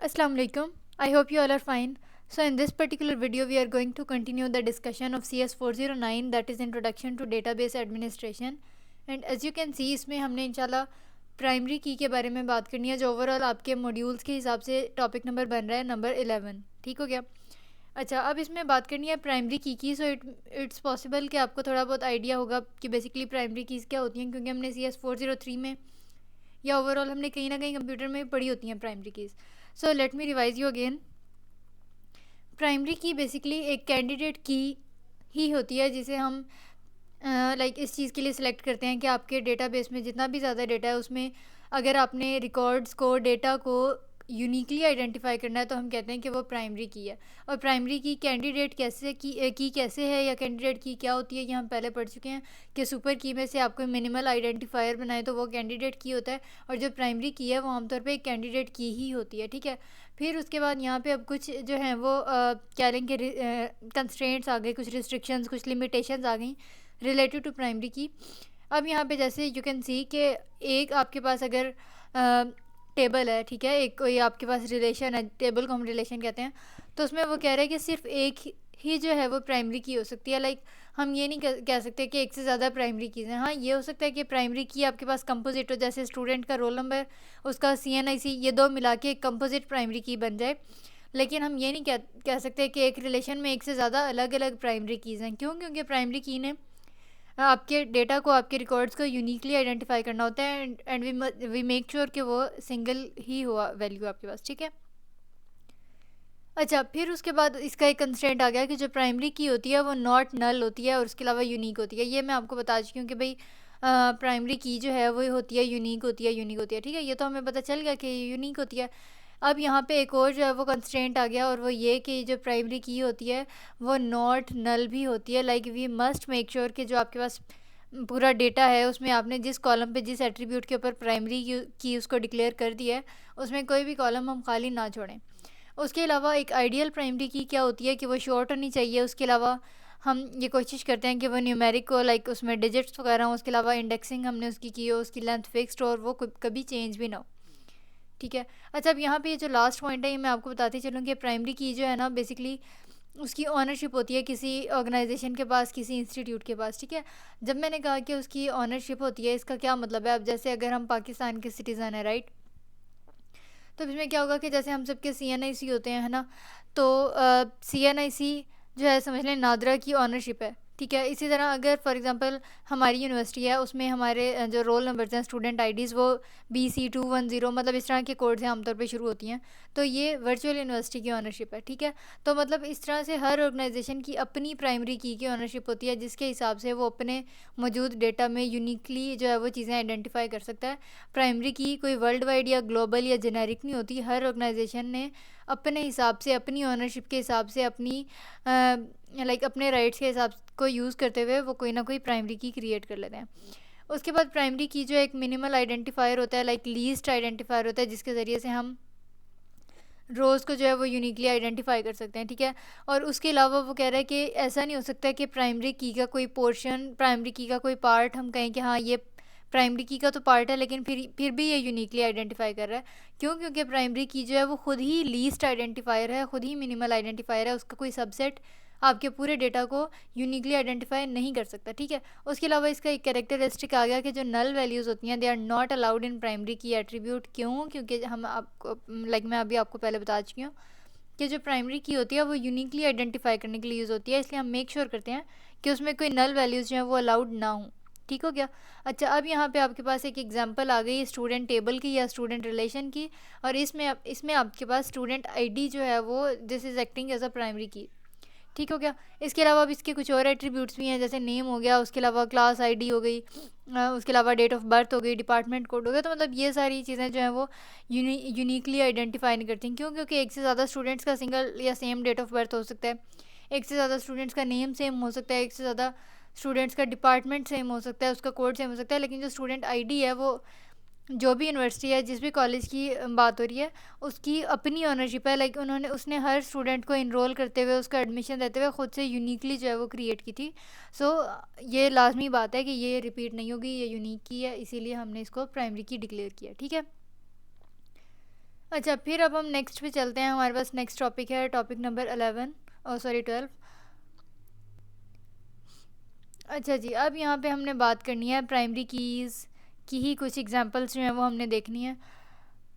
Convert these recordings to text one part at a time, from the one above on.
Assalamu alaikum. I hope you all are fine. So in this particular video we are going to continue the discussion of CS 409, that is Introduction to Database Administration. And as you can see इसमें हमने इंशाल्लाह primary की के बारे में बात करनी है, जो ओवरऑल आपके मॉड्यूल्स के हिसाब से टॉपिक नंबर बन रहा है नंबर 11। ठीक हो गया। अच्छा, अब इसमें बात करनी है प्राइमरी की। सो इट्स पॉसिबल कि आपको थोड़ा बहुत आइडिया होगा कि बेसिकली प्राइमरी कीज़ क्या होती हैं, क्योंकि हमने CS 403 में या ओवरऑल हमने कहीं ना कहीं कंप्यूटर में पढ़ी होती हैं primary keys. So let me revise you again. Primary की बेसिकली एक कैंडिडेट की ही होती है, जिसे हम इस चीज़ के लिए सिलेक्ट करते हैं कि आपके डेटाबेस में जितना भी ज़्यादा डेटा है उसमें अगर आपने रिकॉर्ड्स को, डेटा को यूनिकली आइडेंटिफाई करना है तो हम कहते हैं कि वो प्राइमरी की है। और प्राइमरी की कैंडिडेट की कैसे है या कैंडिडेट की क्या होती है, ये हम पहले पढ़ चुके हैं कि सुपर की में से आपको मिनिमल आइडेंटिफायर बनाए तो वो कैंडिडेट की होता है, और जो प्राइमरी की है वो आमतौर पे एक कैंडिडेट की ही होती है। ठीक है। फिर उसके बाद यहाँ पे अब कुछ जो हैं वो क्या लेंगे, कंस्ट्रेंट्स आ गए, कुछ रिस्ट्रिक्शंस, कुछ लिमिटेशंस आ गई रिलेटेड टू प्राइमरी की। अब यहाँ पे जैसे यू कैन सी कि एक आपके पास अगर टेबल है, ठीक है, एक कोई आपके पास रिलेशन है, टेबल को हम रिलेशन कहते हैं, तो उसमें वो कह रहा है कि सिर्फ एक ही जो है वो प्राइमरी की हो सकती है। हम ये नहीं कह सकते कि एक से ज़्यादा प्राइमरी कीज़ हैं। हाँ, ये हो सकता है कि प्राइमरी की आपके पास कंपोजिट हो, जैसे स्टूडेंट का रोल नंबर, उसका CNIC, ये दो मिला के एक कंपोजिट प्राइमरी की बन जाए। लेकिन हम ये नहीं कह सकते कि एक रिलेशन में एक से ज़्यादा अलग अलग प्राइमरी कीज़ हैं। क्यों? क्योंकि प्राइमरी की ने आपके डेटा को, आपके रिकॉर्ड्स को यूनिकली आइडेंटिफाई करना होता है, एंड वी मेक श्योर कि वो सिंगल ही हुआ वैल्यू आपके पास। ठीक है। अच्छा, फिर उसके बाद इसका एक कंस्ट्रेंट आ गया कि जो प्राइमरी की होती है वो नॉट नल होती है और उसके अलावा यूनिक होती है। ये मैं आपको बता चुकी हूँ कि भाई प्राइमरी की जो है वो होती है यूनिक होती है, यूनिक होती है। ठीक है, ये तो हमें पता चल गया कि यूनिक होती है। अब यहाँ पे एक और जो है वो कंस्ट्रेंट आ गया, और वो ये कि जो प्राइमरी की होती है वो नॉट नल भी होती है। वी मस्ट मेक श्योर कि जो आपके पास पूरा डेटा है उसमें आपने जिस कॉलम पे, जिस एट्रीब्यूट के ऊपर प्राइमरी की उसको डिक्लेयर कर दिया है, उसमें कोई भी कॉलम हम खाली ना छोड़ें। उसके अलावा एक आइडियल प्राइमरी की क्या होती है कि वो शॉर्ट होनी चाहिए। उसके अलावा हम ये कोशिश करते हैं कि वो न्यूमेरिक हो, उसमें डिजिट्स वगैरह हो। उसके अलावा इंडेक्सिंग हमने उसकी की हो, उसकी लेंथ फिक्स्ड हो और वो कभी चेंज भी ना हो। ठीक है। अच्छा, अब यहाँ पे ये जो लास्ट पॉइंट है ये मैं आपको बताती चलूँ कि प्राइमरी की जो है ना, बेसिकली उसकी ऑनरशिप होती है किसी ऑर्गेनाइजेशन के पास, किसी इंस्टीट्यूट के पास। ठीक है। जब मैंने कहा कि उसकी ऑनरशिप होती है, इसका क्या मतलब है? अब जैसे अगर हम पाकिस्तान के सिटीज़न हैं, राइट, तो इसमें क्या होगा कि जैसे हम सबके CNIC होते हैं, है ना, तो CNIC जो है समझ लें नादरा की ऑनरशिप है। ठीक है। इसी तरह अगर फॉर एग्जांपल हमारी यूनिवर्सिटी है, उसमें हमारे जो रोल नंबर्स हैं, स्टूडेंट आईडीज़, वो BC210 मतलब इस तरह के कोड से आमतौर पे शुरू होती हैं, तो ये वर्चुअल यूनिवर्सिटी की ऑनरशिप है। ठीक है। तो मतलब इस तरह से हर ऑर्गेनाइजेशन की अपनी प्राइमरी की ऑनरशिप होती है, जिसके हिसाब से वो अपने मौजूद डेटा में यूनिकली जो है वो चीज़ें आइडेंटिफाई कर सकता है। प्राइमरी की कोई वर्ल्ड वाइड या ग्लोबल या जेनेरिक नहीं होती। हर ऑर्गेनाइजेशन ने अपने हिसाब से, अपनी ऑनरशिप के हिसाब से, अपनी अपने राइट्स के हिसाब को यूज़ करते हुए वो कोई ना कोई प्राइमरी की क्रिएट कर लेते हैं। उसके बाद प्राइमरी की जो एक मिनिमल आइडेंटिफायर होता है, लीस्ट आइडेंटिफायर होता है, जिसके ज़रिए से हम रोज़ को जो है वो यूनिकली आइडेंटिफाई कर सकते हैं। ठीक है। और उसके अलावा वो कह रहा है कि ऐसा नहीं हो सकता कि प्राइमरी की का कोई पोर्शन, प्राइमरी की का कोई पार्ट हम कहें कि हाँ ये प्राइमरी की का तो पार्ट है, लेकिन फिर भी ये यूनिकली आइडेंटिफाई कर रहा है। क्यों? क्योंकि प्राइमरी की जो है वो खुद ही लीस्ट आइडेंटिफायर है, खुद ही मिनिमल आइडेंटिफायर है। उसका कोई सबसेट आपके पूरे डेटा को यूनिकली आइडेंटिफाई नहीं कर सकता। ठीक है। उसके अलावा इसका एक कैरेक्टरिस्टिक आ गया कि जो नल वैल्यूज़ होती हैं, they are not allowed in primary key attribute. क्यों? क्योंकि हम आपको मैं अभी आपको पहले बता चुकी हूँ कि जो प्राइमरी की होती है वो यूनिकली आइडेंटिफाई करने के लिए यूज़ होती है, इसलिए हम मेक श्योर करते हैं कि उसमें कोई नल वैल्यूज़ जो हैं वो अलाउड ना हों। ठीक हो गया। अच्छा, अब यहाँ पे आपके पास एक एग्जांपल आ गई स्टूडेंट टेबल की या स्टूडेंट रिलेशन की, और इसमें आपके पास स्टूडेंट आईडी जो है वो this is acting as a primary key. ठीक हो गया। इसके अलावा अब इसके कुछ और एट्रीब्यूट्स भी हैं, जैसे नेम हो गया, उसके अलावा क्लास आईडी हो गई, उसके अलावा डेट ऑफ बर्थ हो गई, डिपार्टमेंट कोड हो गया। तो मतलब ये सारी चीज़ें जो हैं वो यूनिकली आइडेंटिफाई नहीं करती। क्यों? क्योंकि एक से ज़्यादा स्टूडेंट्स का सिंगल या सेम डेट ऑफ बर्थ हो सकता है, एक से ज़्यादा स्टूडेंट्स का नेम सेम हो सकता है, एक से ज़्यादा स्टूडेंट्स का डिपार्टमेंट सेम हो सकता है, उसका कोड सेम हो सकता है, लेकिन जो स्टूडेंट आईडी है वो जो भी यूनिवर्सिटी है, जिस भी कॉलेज की बात हो रही है, उसकी अपनी ओनरशिप है। उसने हर स्टूडेंट को इनरोल करते हुए, उसका एडमिशन देते हुए खुद से यूनिकली जो है वो क्रिएट की थी। सो ये लाजमी बात है कि ये रिपीट नहीं होगी, ये यूनिक की है, इसीलिए हमने इसको प्राइमरी की डिक्लेयर किया। ठीक है। अच्छा, फिर अब हम नेक्स्ट पे चलते हैं। हमारे पास नेक्स्ट टॉपिक है, टॉपिक नंबर 11, ओ सॉरी 12। अच्छा जी, अब यहाँ पे हमने बात करनी है प्राइमरी कीज़ की ही कुछ एग्जांपल्स जो हैं वो हमने देखनी है।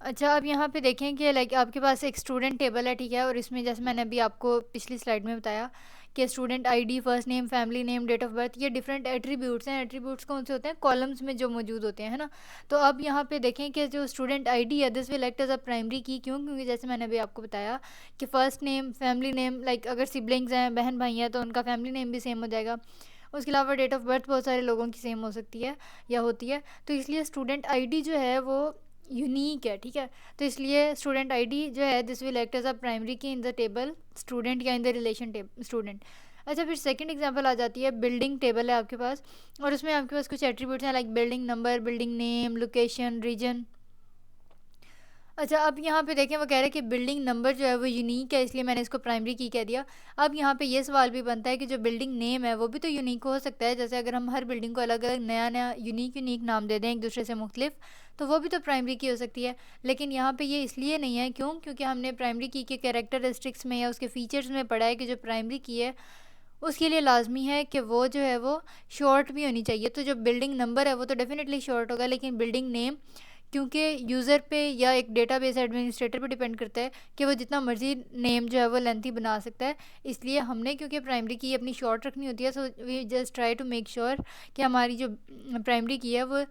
अच्छा, अब यहाँ पे देखें कि लाइक आपके पास एक स्टूडेंट टेबल है, ठीक है, और इसमें जैसे मैंने अभी आपको पिछली स्लाइड में बताया कि student ID, first name, family name, date of birth, ये डिफरेंट एट्रीब्यूट्स हैं। एट्रीब्यूट्स कौन से होते हैं? कॉलम्स में जो मौजूद होते हैं, है ना। तो अब यहाँ पे देखें कि जो स्टूडेंट आईडी है, this will act as a primary key. क्यों? क्योंकि जैसे मैंने अभी आपको बताया कि first name, family name, like अगर सिबलिंग्स हैं, बहन भाई हैं, तो उनका फैमिली नेम भी सेम हो जाएगा। उसके अलावा डेट ऑफ बर्थ बहुत सारे लोगों की सेम हो सकती है या होती है, तो इसलिए स्टूडेंट आईडी जो है वो यूनिक है, ठीक है। तो इसलिए स्टूडेंट आईडी जो है this will act as a primary key in the table student या इन द रिलेशन स्टूडेंट। अच्छा, फिर सेकंड एग्जांपल आ जाती है, बिल्डिंग टेबल है आपके पास, और उसमें आपके पास कुछ एट्रीब्यूट्स हैं like building number, building name, location, region. अच्छा, अब यहाँ पे देखें वो कह रहे हैं कि बिल्डिंग नंबर जो है वो यूनिक है, इसलिए मैंने इसको प्राइमरी की कह दिया। अब यहाँ पे ये सवाल भी बनता है कि जो बिल्डिंग नेम है वो भी तो यूनिक हो सकता है। जैसे अगर हम हर बिल्डिंग को अलग अलग नया नया यूनिक नाम दे दें एक दूसरे से मुख्तलिफ, तो वो भी तो प्राइमरी की हो सकती है। लेकिन यहाँ पे ये इसलिए नहीं है, क्यों? क्योंकि हमने प्राइमरी की के कैरेक्टरिस्टिक्स में या उसके फीचर्स में पढ़ा है कि जो प्राइमरी की है उसके लिए लाजमी है कि वो जो है वो शॉर्ट भी होनी चाहिए। तो जो बिल्डिंग नंबर है वो तो डेफिनेटली शॉर्ट होगा, लेकिन बिल्डिंग नेम, क्योंकि यूज़र पे या एक डेटाबेस एडमिनिस्ट्रेटर पे डिपेंड करता है कि वो जितना मर्जी नेम जो है वो लेंथी बना सकता है। इसलिए हमने क्योंकि प्राइमरी की अपनी शॉर्ट रखनी होती है, so we just try to make sure कि हमारी जो प्राइमरी की है वो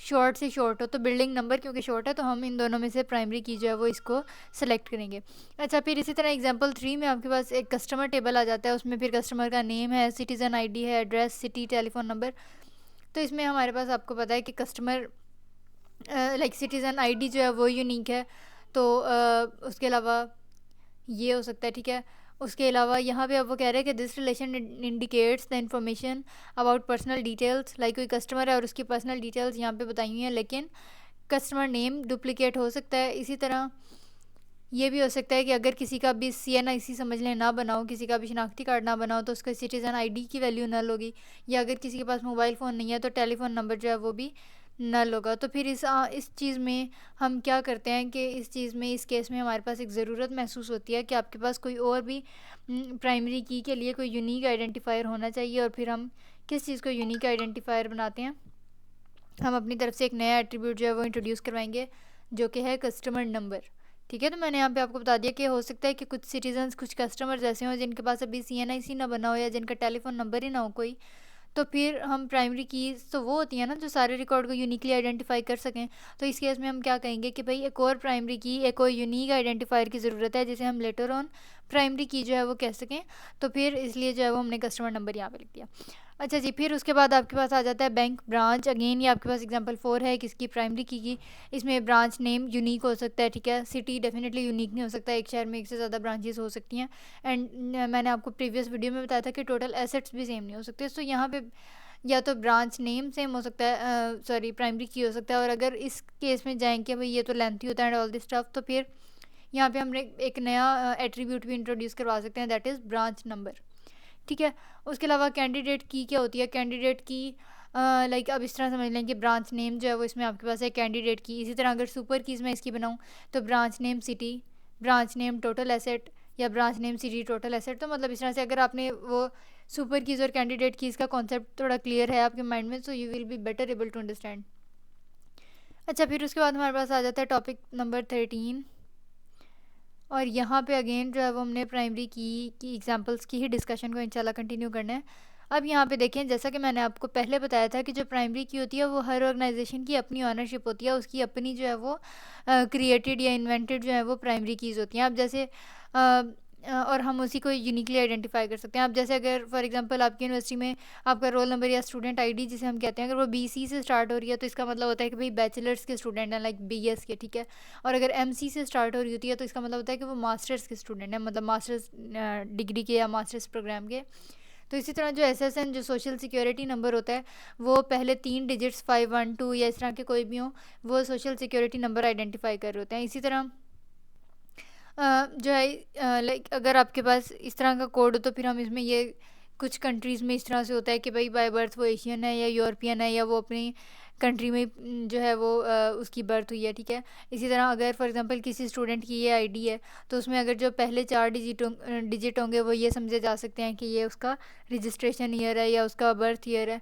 शॉर्ट से शॉर्ट हो। तो बिल्डिंग नंबर क्योंकि शॉर्ट है, तो हम इन दोनों में से प्राइमरी की जो है वो इसको सेलेक्ट करेंगे। अच्छा, फिर इसी तरह एग्जांपल 3 में आपके पास एक कस्टमर टेबल आ जाता है। उसमें फिर कस्टमर का नेम है, सिटीज़न आईडी है, एड्रेस, सिटी, टेलीफोन नंबर। तो इसमें हमारे पास आपको पता है कि कस्टमर लाइक सिटीज़न आईडी जो है वो यूनिक है। तो उसके अलावा ये हो सकता है, ठीक है। उसके अलावा यहाँ पे अब वो कह रहे हैं कि this relation indicates the information about personal details, like कोई कस्टमर है और उसकी पर्सनल डिटेल्स यहाँ पे बताई हुई हैं, लेकिन कस्टमर नेम डुप्लिकेट हो सकता है। इसी तरह ये भी हो सकता है कि अगर किसी का भी CNIC समझ लें ना बनाओ, किसी का भी शनाख्ती कार्ड ना बनाओ, तो उसका सिटीज़न आईडी की वैल्यू नल होगी। या अगर किसी के पास मोबाइल फ़ोन नहीं है तो टेलीफोन नंबर जो है वो भी नल होगा। तो फिर इस चीज़ में हम क्या करते हैं कि इस चीज़ में, इस केस में हमारे पास एक ज़रूरत महसूस होती है कि आपके पास कोई और भी प्राइमरी की के लिए कोई यूनिक आइडेंटिफायर होना चाहिए। और फिर हम किस चीज़ को यूनिक आइडेंटिफायर बनाते हैं? हम अपनी तरफ से एक नया एट्रीब्यूट जो है वो इंट्रोड्यूस करवाएंगे, जो कि है कस्टमर नंबर, ठीक है। तो मैंने यहाँ पे आपको बता दिया कि हो सकता है कि कुछ सिटीजन्स, कुछ कस्टमर्स ऐसे हों जिनके पास अभी CNIC ना बना हो या जिनका टेलीफोन नंबर ही ना हो कोई। तो फिर हम प्राइमरी कीज़ तो वो होती है ना जो सारे रिकॉर्ड को यूनिकली आइडेंटिफाई कर सकें। तो इस केस में हम क्या कहेंगे कि भाई एक और प्राइमरी की, एक और यूनिक आइडेंटिफायर की ज़रूरत है, जिसे हम लेटर ऑन प्राइमरी की जो है वो कह सकें। तो फिर इसलिए जो है वो हमने कस्टमर नंबर यहाँ पे लिख दिया। अच्छा जी, फिर उसके बाद आपके पास आ जाता है बैंक ब्रांच। अगेन ये आपके पास एग्जांपल 4 है किसकी? प्राइमरी की। इसमें ब्रांच नेम यूनिक हो सकता है, ठीक है। सिटी डेफिनेटली यूनिक नहीं हो सकता, एक शहर में एक से ज़्यादा ब्रांचेस हो सकती हैं। एंड मैंने आपको प्रीवियस वीडियो में बताया था कि टोटल एसेट्स भी सेम नहीं हो सकते। तो यहाँ पे या तो ब्रांच नेम सेम हो सकता है, सॉरी प्राइमरी की हो सकता है। और अगर इस केस में जाएँ कि भाई ये तो लेंथी होता है एंड ऑल दिस स्टफ, तो फिर यहाँ पे हमने एक नया एट्रीब्यूट भी इंट्रोड्यूस करवा सकते हैं, दैट इज़ ब्रांच नंबर, ठीक है। उसके अलावा कैंडिडेट की क्या होती है? कैंडिडेट की लाइक अब इस तरह समझ लें कि ब्रांच नेम जो है वो इसमें आपके पास है कैंडिडेट की। इसी तरह अगर सुपर कीज़ में इसकी बनाऊँ तो branch name city, branch name total asset, या branch name city total asset. तो मतलब इस तरह से अगर आपने वो सुपर कीज़ और कैंडिडेट कीज़ का कॉन्सेप्ट थोड़ा क्लियर है आपके माइंड में, so you will be better able to understand. अच्छा, फिर उसके बाद हमारे पास आ जाता है टॉपिक नंबर 13, और यहाँ पे अगेन जो है वो हमने प्राइमरी की एग्जांपल्स की ही डिस्कशन को इंशाल्लाह कंटिन्यू करना है। अब यहाँ पे देखें, जैसा कि मैंने आपको पहले बताया था कि जो प्राइमरी की होती है वो हर ऑर्गेनाइजेशन की अपनी ऑनरशिप होती है, उसकी अपनी जो है वो क्रिएटेड या इन्वेंटेड जो है वो प्राइमरी कीज़ होती हैं। अब जैसे और हम उसी को यूनिकली आइडेंटिफाई कर सकते हैं। अब जैसे अगर फॉर एग्जांपल आपकी यूनिवर्सिटी में आपका रोल नंबर या स्टूडेंट आईडी जिसे हम कहते हैं, अगर वो BC से स्टार्ट हो रही है तो इसका मतलब होता है कि भाई बैचलर्स के स्टूडेंट हैं, लाइक BS के, ठीक है। और अगर MC से स्टार्ट हो रही होती है तो इसका मतलब होता है कि वो मास्टर्स के स्टूडेंट हैं, मतलब मास्टर्स डिग्री के या मास्टर्स प्रोग्राम के। तो इसी तरह जो SSN जो सोशल सिक्योरिटी नंबर होता है, वो पहले 3 डिजिट्स 512 या इस तरह के कोई भी हों, वो सोशल सिक्योरिटी नंबर आइडेंटिफाई कर रहे होते हैं। इसी तरह जो है लाइक अगर आपके पास इस तरह का कोड हो तो फिर हम इसमें ये कुछ कंट्रीज़ में इस तरह से होता है कि भाई बाय बर्थ वो एशियन है या यूरोपियन है या वो अपनी कंट्री में जो है वो उसकी बर्थ हुई है, ठीक है। इसी तरह अगर फॉर एग्जांपल किसी स्टूडेंट की ये आईडी है तो उसमें अगर जो पहले 4 डिजिट होंगे वो ये समझे जा सकते हैं कि ये उसका रजिस्ट्रेशन ईयर है या उसका बर्थ ईयर है,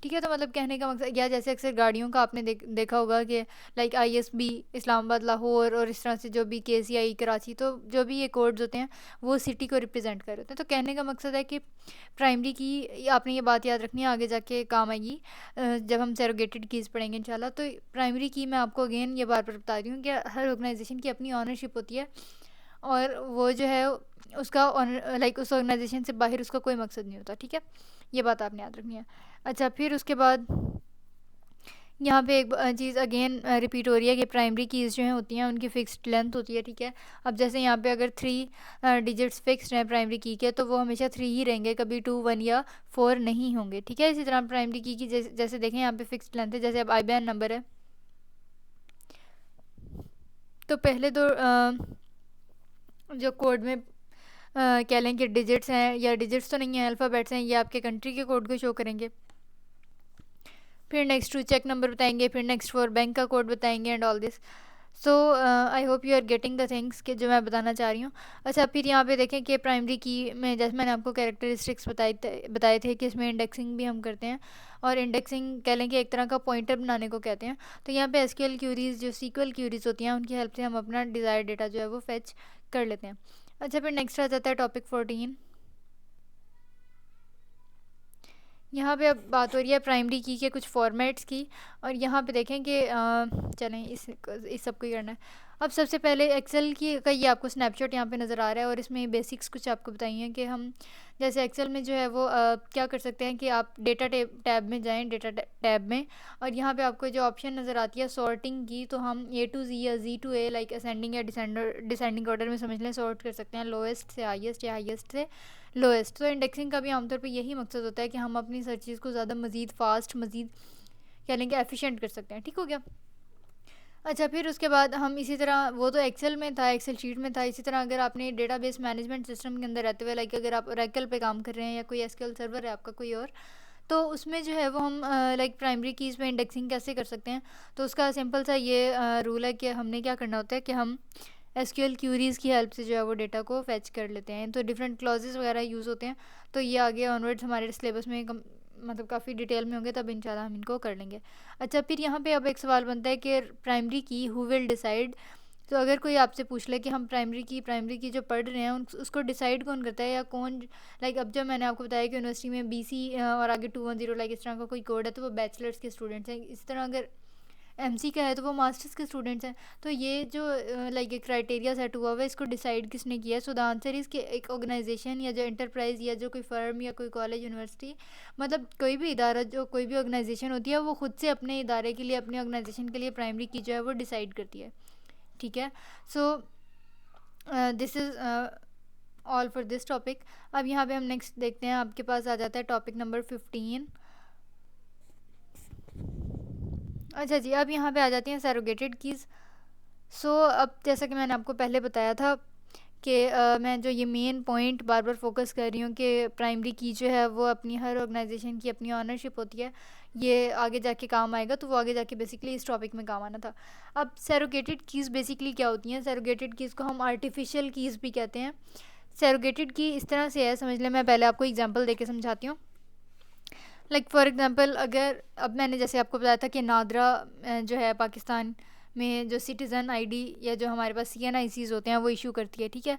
ठीक है। तो मतलब कहने का मकसद, या जैसे अक्सर गाड़ियों का आपने देखा होगा कि लाइक ISB इस्लामाबाद, लाहौर और इस तरह से जो भी KCI कराची, तो जो भी ये कोड्स होते हैं वो सिटी को रिप्रेजेंट कर रहे होते हैं। तो कहने का मकसद है कि प्राइमरी की आपने ये बात याद रखनी है, आगे जाके काम आएगी जब हम सरोगेटेड कीज़ पढ़ेंगे इंशाल्लाह। तो प्राइमरी की मैं आपको अगेन ये बार बार बता रही हूँ कि हर ऑर्गेनाइजेशन की अपनी ऑनरशिप होती है और वो जो है उसका लाइक उस ऑर्गेनाइजेशन से बाहर उसका कोई मकसद नहीं होता, ठीक है। ये बात आपने याद रखनी है। अच्छा, फिर उसके बाद यहाँ पे एक चीज़ अगेन रिपीट हो रही है कि प्राइमरी कीज़ जो हैं होती हैं उनकी फ़िक्स्ड लेंथ होती है, ठीक है। अब जैसे यहाँ पे अगर 3 डिजिट्स फिक्स्ड हैं प्राइमरी की के, तो वो हमेशा 3 ही रहेंगे, कभी 2, 1 या 4 नहीं होंगे, ठीक है। इसी तरह प्राइमरी की जैसे देखें यहाँ पे फिक्स्ड लेंथ है, जैसे अब IBAN नंबर है तो पहले तो जो कोड में कह लें कि डिजिट्स हैं, या डिजिट्स तो नहीं है, अल्फ़ाबेट्स हैं, ये आपके कंट्री के कोड को शो करेंगे। फिर नेक्स्ट टू चेक नंबर बताएंगे, फिर नेक्स्ट फॉर बैंक का कोड बताएंगे and all this. So I hope you are getting the things कि जो मैं बताना चाह रही हूँ। अच्छा, फिर यहाँ पे देखें कि प्राइमरी की में जैसे मैंने आपको कैरेक्टरिस्टिक्स बताए थे कि इसमें इंडेक्सिंग भी हम करते हैं, और इंडेक्सिंग कह लें कि एक तरह का पॉइंटर बनाने को कहते हैं। तो यहाँ पे SQL क्यूरीज, जो SQL क्यूरीज होती हैं, उनकी हेल्प से हम अपना डिज़ायर्ड डेटा जो है वो फेच कर लेते हैं। अच्छा, फिर नेक्स्ट आ जाता है टॉपिक 14। यहाँ पे अब बात हो रही है प्राइमरी की के कुछ फॉर्मेट्स की, और यहाँ पे देखें कि चलें इस सब को ही करना है। अब सबसे पहले एक्सेल की का ये आपको स्नैपशॉट यहाँ पे नज़र आ रहा है, और इसमें बेसिक्स कुछ आपको बताई हैं कि हम जैसे एक्सेल में जो है वो क्या कर सकते हैं कि आप डेटा टैब में जाएं, डेटा टैब में, और यहाँ पे आपको जो ऑप्शन नज़र आती है सॉर्टिंग की, तो हम A to Z या Z to A like ascending या डिसेंडिंग ऑर्डर में समझ लें सॉर्ट कर सकते हैं, लोएस्ट से हाईएस्ट या हाईएस्ट से लोएस्ट। तो इंडेक्सिंग का भी आमतौर पे यही मकसद होता है कि हम अपनी सर्चेज़ को ज़्यादा मज़ीद फास्ट, मज़ीद कह लेंगे एफिशिएंट कर सकते हैं, ठीक हो गया। अच्छा, फिर उसके बाद हम इसी तरह, वो तो एक्सेल में था, एक्सेल शीट में था, इसी तरह अगर आपने डेटाबेस मैनेजमेंट सिस्टम के अंदर रहते हुए लाइक अगर आप ओरेकल पे काम कर रहे हैं या कोई SQL सर्वर है आपका कोई और, तो उसमें जो है वो हम लाइक प्राइमरी कीज़ में इंडेक्सिंग कैसे कर सकते हैं। तो उसका सिंपल सा ये रूल है कि हमने क्या करना होता है कि हम SQL क्यूरीज़ की हेल्प से जो है वो डेटा को फेच कर लेते हैं। तो डिफरेंट क्लॉजेस वगैरह यूज़ होते हैं, तो ये आगे ऑनवर्ड्स हमारे सिलेबस में मतलब काफ़ी डिटेल में होंगे, तब इंशाल्लाह हम इनको कर लेंगे। अच्छा, फिर यहाँ पे अब एक सवाल बनता है कि प्राइमरी की हु विल डिसाइड। तो अगर कोई आपसे पूछ ले कि हम प्राइमरी की जो पढ़ रहे हैं उसको डिसाइड कौन करता है, या कौन, लाइक अब जब मैंने आपको बताया कि यूनिवर्सिटी में BC और आगे 210 लाइक इस तरह का कोई कोड है, तो वो बैचलर्स के स्टूडेंट्स हैं। इस तरह अगर MC का है तो वो मास्टर्स के स्टूडेंट्स हैं। तो ये जो लाइक एक क्राइटेरिया सेट हुआ हुआ है, इसको डिसाइड किसने किया है? सो द आंसर इज़ कि एक ऑर्गेनाइजेशन या जो इंटरप्राइज या जो कोई फर्म या कोई कॉलेज, यूनिवर्सिटी, मतलब कोई भी इदारा, जो कोई भी ऑर्गेनाइजेशन होती है, वो खुद से अपने इदारे के लिए, अपने ऑर्गेनाइजेशन के लिए प्राइमरी की जो है वो डिसाइड करती है, ठीक है। So this is all for this topic. अब यहाँ पे हम नेक्स्ट देखते हैं, आपके पास आ जाता है टॉपिक नंबर 15। अच्छा जी, अब यहाँ पे आ जाती हैं सरोगेटेड कीज़। सो अब जैसा कि मैंने आपको पहले बताया था कि मैं जो ये मेन पॉइंट बार बार फोकस कर रही हूँ कि प्राइमरी की जो है वो अपनी हर ऑर्गेनाइजेशन की अपनी ऑनरशिप होती है, ये आगे जाके काम आएगा, तो वो आगे जाके बेसिकली इस टॉपिक में काम आना था। अब सरोगेटेड कीज़ बेसिकली क्या होती हैं? सरोगेटेड कीज़ को हम आर्टिफिशियल कीज़ भी कहते हैं। सरोगेटेड की इस तरह से है, समझ लें, मैं पहले आपको एग्जाम्पल दे के समझाती हूँ। लाइक फॉर एग्ज़ाम्पल, अगर अब मैंने जैसे आपको बताया था कि नादरा जो है पाकिस्तान में जो सिटीज़न आईडी या जो हमारे पास CNICs होते हैं वो इशू करती है, ठीक है।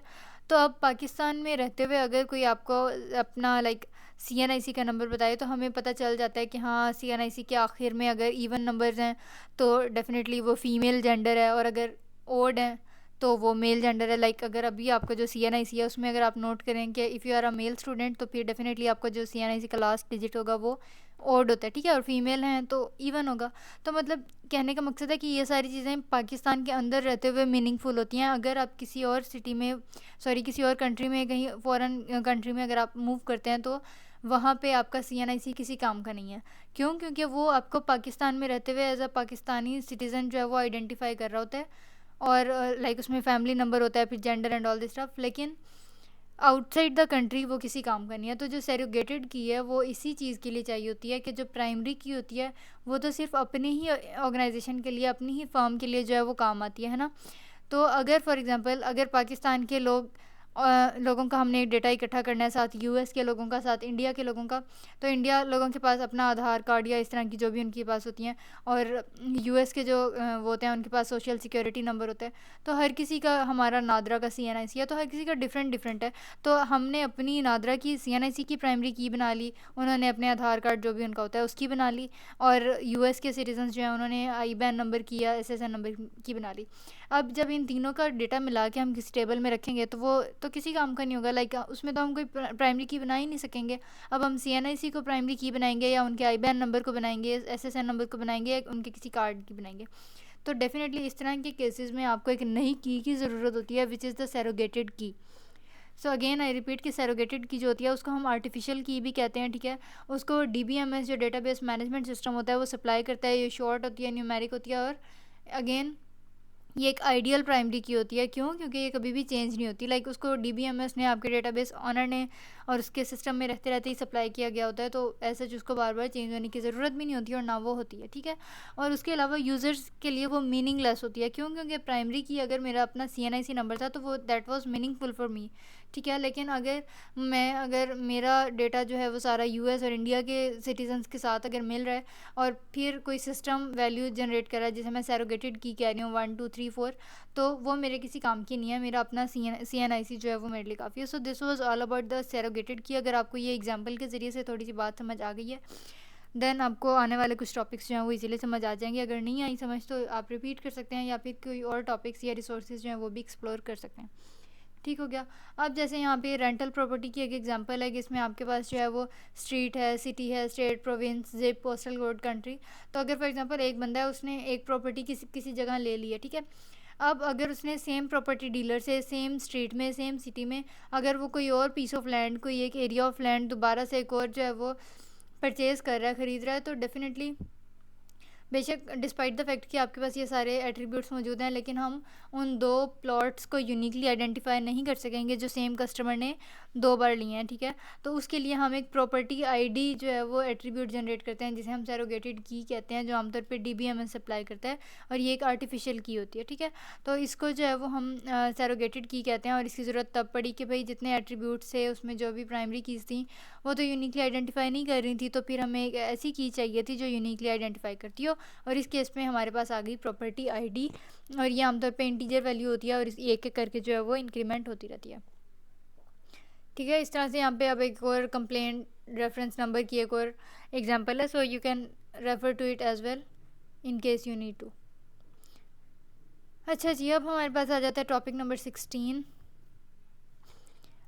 तो अब पाकिस्तान में रहते हुए अगर कोई आपको अपना लाइक CNIC का नंबर बताए, तो हमें पता चल जाता है कि हाँ, CNIC के आखिर में अगर इवन नंबर्स हैं तो डेफिनेटली वो फ़ीमेल जेंडर है, और अगर ओड हैं तो वो मेल जेंडर है। लाइक अगर अभी आपका जो CNIC है उसमें अगर आप नोट करें कि if you are a male student, तो फिर डेफिनेटली आपका जो CNIC का लास्ट डिजिट होगा वो ओड होता है, ठीक है, और फीमेल हैं तो इवन होगा। तो मतलब कहने का मकसद है कि ये सारी चीज़ें पाकिस्तान के अंदर रहते हुए मीनिंगफुल होती हैं। अगर आप किसी और सिटी में, सॉरी, किसी और कंट्री में, कहीं फॉरेन कंट्री में अगर आप मूव करते हैं, तो वहाँ पे आपका CNIC किसी काम का नहीं है। क्यों? क्योंकि वो आपको पाकिस्तान में रहते हुए एज अ पाकिस्तानी सिटीज़न जो है वो आइडेंटिफाई कर रहा होता है, और लाइक उसमें फैमिली नंबर होता है, फिर gender and all this stuff. लेकिन आउटसाइड द कंट्री वो किसी काम का नहीं है। तो जो सैरोगेटेड की है वो इसी चीज़ के लिए चाहिए होती है कि जो प्राइमरी की होती है वो तो सिर्फ अपने ही ऑर्गेनाइजेशन के लिए, अपनी ही फर्म के लिए जो है वो काम आती है ना। तो अगर फॉर एग्जांपल अगर पाकिस्तान के लोगों का हमने डेटा इकट्ठा करना है, साथ यूएस के लोगों का, साथ इंडिया के लोगों का, तो इंडिया लोगों के पास अपना आधार कार्ड या इस तरह की जो भी उनके पास होती हैं, और यूएस के जो वो होते हैं उनके पास सोशल सिक्योरिटी नंबर होता है। तो हर किसी का, हमारा नादरा का सीएनआईसी है, तो हर किसी का डिफरेंट डिफरेंट है। तो हमने अपनी नादरा की सीएनआईसी की प्राइमरी की बना ली, उन्होंने अपने आधार कार्ड जो भी उनका होता है उसकी बना ली, और यूएस के सिटीजन्स जो हैं उन्होंने आईबैन नंबर की या एसएसएन नंबर की बना ली। अब जब इन तीनों का डेटा मिला के हम किसी टेबल में रखेंगे तो वो तो किसी काम का नहीं होगा। लाइक उसमें तो हम कोई प्राइमरी की बना ही नहीं सकेंगे। अब हम सीएनआईसी को प्राइमरी की बनाएंगे या उनके आईबैन नंबर को बनाएंगे, एसएसएन नंबर को बनाएंगे, या उनके किसी कार्ड की बनाएंगे। तो डेफिनेटली इस तरह के केसेस में आपको एक नई की ज़रूरत होती है, विच इज़ द सैरोगेटेड की। सो अगेन आई रिपीट कि सैरोगेटेड की जो होती है उसको हम आर्टिफिशियल की भी कहते हैं, ठीक है। उसको डीबीएमएस जो डेटाबेस मैनेजमेंट सिस्टम होता है वो सप्लाई करता है। ये शॉर्ट होती है, न्यूमेरिक होती है, और अगेन ये एक आइडियल प्राइमरी की होती है। क्यों? क्योंकि ये कभी भी चेंज नहीं होती। लाइक उसको डीबीएमएस ने, आपके डेटाबेस ऑनर ने, और उसके सिस्टम में रहते रहते ही सप्लाई किया गया होता है। तो ऐसा जिसको बार बार चेंज होने की ज़रूरत भी नहीं होती और ना वो होती है, ठीक है। और उसके अलावा यूज़र्स के लिए वो मीनिंगलेस होती है। क्यों? क्योंकि प्राइमरी की अगर मेरा अपना सीएनआईसी नंबर था तो वो that was meaningful for me, ठीक है। लेकिन अगर मेरा डेटा जो है वो सारा यूएस और इंडिया के सिटीजन्स के साथ अगर मिल रहा है, और फिर कोई सिस्टम वैल्यू जनरेट कर रहा है, जैसे मैं सैरोगेटेड की कह रही हूँ 1 2 3 4, तो वो मेरे किसी काम की नहीं है। मेरा अपना सीएनआईसी जो है वो मेरे लिए काफ़ी है। So this was all about the surrogated key. अगर आपको ये एग्जांपल के ज़रिए से थोड़ी सी बात समझ आ गई है, देन आपको आने वाले कुछ टॉपिक्स जो हैं वो इजीली समझ आ जाएंगे। अगर नहीं आई समझ तो आप रिपीट कर सकते हैं, या फिर कोई और टॉपिक्स या रिसोर्सेज जो हैं वो भी एक्सप्लोर कर सकते हैं। ठीक हो गया। अब जैसे यहाँ पे रेंटल प्रॉपर्टी की एक एग्जांपल है कि इसमें आपके पास जो है वो स्ट्रीट है, सिटी है, state, province, zip, postal code, country. तो अगर फॉर एग्जांपल एक बंदा है, उसने एक प्रॉपर्टी किसी जगह ले ली है, ठीक है। अब अगर उसने सेम प्रॉपर्टी डीलर से सेम स्ट्रीट में, सेम सिटी में, अगर वो कोई और पीस ऑफ लैंड, कोई एक एरिया ऑफ लैंड दोबारा से एक और जो है वो परचेज़ कर रहा है, ख़रीद रहा है, तो डेफिनेटली बेशक डिस्पाइट द फैक्ट कि आपके पास ये सारे एट्रीब्यूट्स मौजूद हैं, लेकिन हम उन दो प्लॉट्स को यूनिकली आइडेंटिफाई नहीं कर सकेंगे जो सेम कस्टमर ने दो बार लिए हैं, ठीक है। तो उसके लिए हम एक प्रॉपर्टी आईडी जो है वो एट्रीब्यूट जनरेट करते हैं, जिसे हम सैरोगेटेड की कहते हैं, जो आमतौर पे डीबीएमएस अप्लाई करता है, और ये एक आर्टिफिशियल की होती है, ठीक है। तो इसको जो है वो हम सैरोगेटेड की कहते हैं, और इसकी ज़रूरत तब पड़ी कि भाई जितने एट्रीब्यूट्स थे उसमें जो भी प्राइमरी कीज़ थी वो तो यूनिकली आइडेंटिफाई नहीं कर रही थी, तो फिर हमें एक ऐसी की चाहिए थी जो यूनिकली आइडेंटिफाई करती हो। और इस केस में हमारे पास आ गई प्रॉपर्टी आईडी, और ये आमतौर पे इंटीजर वैल्यू होती है, और इस एक एक करके जो है वो इंक्रीमेंट होती रहती है, ठीक है। इस तरह से यहाँ पे अब एक और कंप्लेंट रेफरेंस नंबर की एक और एग्जांपल है, so you can refer to it as well in case you need to. अच्छा जी, अब हमारे पास आ जाता है टॉपिक नंबर 16।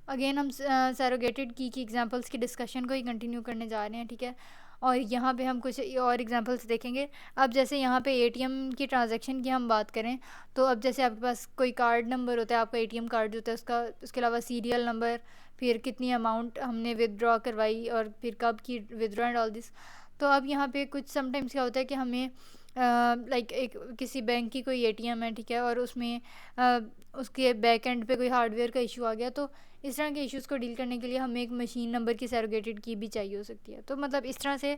अगेन हम सैरोगेटेड की एग्जांपल्स की डिस्कशन को ही कंटिन्यू करने जा रहे हैं, ठीक है। और यहाँ पे हम कुछ और एग्जांपल्स देखेंगे। अब जैसे यहाँ पे एटीएम की ट्रांजैक्शन की हम बात करें, तो अब जैसे आपके पास कोई कार्ड नंबर होता है, आपका एटीएम कार्ड जो होता है उसका, उसके अलावा सीरियल नंबर, फिर कितनी अमाउंट हमने विदड्रॉ करवाई, और फिर कब की विदड्रॉ एंड ऑल दिस। तो अब यहाँ पे कुछ समटाइम्स क्या होता है कि हमें लाइक एक किसी बैंक की कोई एटीएम है, ठीक है, और उसमें उसके बैक एंड पे कोई हार्डवेयर का इशू आ गया, तो इस तरह के इश्यूज़ को डील करने के लिए हमें एक मशीन नंबर की सैरोगेटेड की भी चाहिए हो सकती है। तो मतलब इस तरह से